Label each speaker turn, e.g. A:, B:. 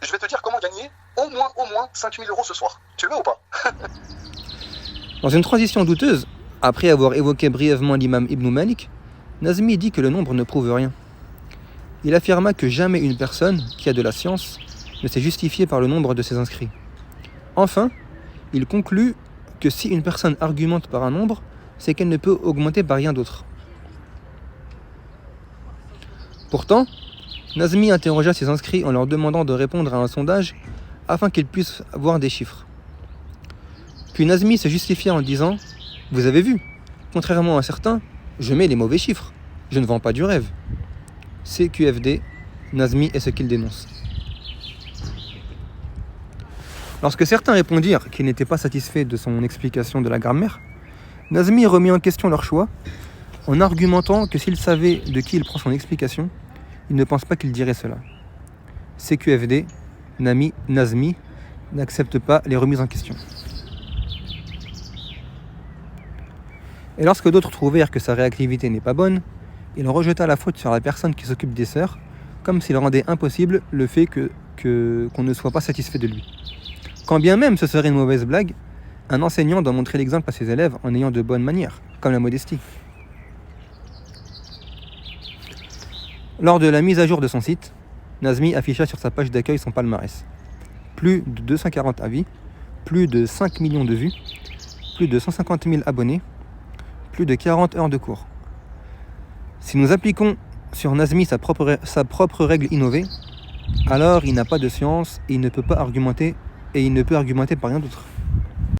A: je vais te dire comment gagner au moins 5 000 € ce soir. Tu veux ou pas?
B: Dans une transition douteuse, après avoir évoqué brièvement l'imam Ibn Malik, Nazmi dit que le nombre ne prouve rien. Il affirma que jamais une personne qui a de la science ne s'est justifiée par le nombre de ses inscrits. Enfin, il conclut que si une personne argumente par un nombre, c'est qu'elle ne peut augmenter par rien d'autre. Pourtant, Nazmi interrogea ses inscrits en leur demandant de répondre à un sondage afin qu'ils puissent voir des chiffres. Puis Nazmi se justifia en disant « Vous avez vu, contrairement à certains, je mets les mauvais chiffres, je ne vends pas du rêve. » CQFD, Nazmi est ce qu'il dénonce. Lorsque certains répondirent qu'ils n'étaient pas satisfaits de son explication de la grammaire, Nazmi remet en question leur choix en argumentant que s'il savait de qui il prend son explication, il ne pense pas qu'il dirait cela. CQFD, Nazmi n'accepte pas les remises en question. Et lorsque d'autres trouvèrent que sa réactivité n'est pas bonne, il rejeta la faute sur la personne qui s'occupe des sœurs, comme s'il rendait impossible le fait qu'on ne soit pas satisfait de lui. Quand bien même ce serait une mauvaise blague, un enseignant doit montrer l'exemple à ses élèves en ayant de bonnes manières, comme la modestie. Lors de la mise à jour de son site, Nazmi afficha sur sa page d'accueil son palmarès. Plus de 240 avis, plus de 5 millions de vues, plus de 150 000 abonnés, plus de 40 heures de cours. Si nous appliquons sur Nazmi sa propre règle innovée, alors il n'a pas de science et il ne peut argumenter par rien d'autre.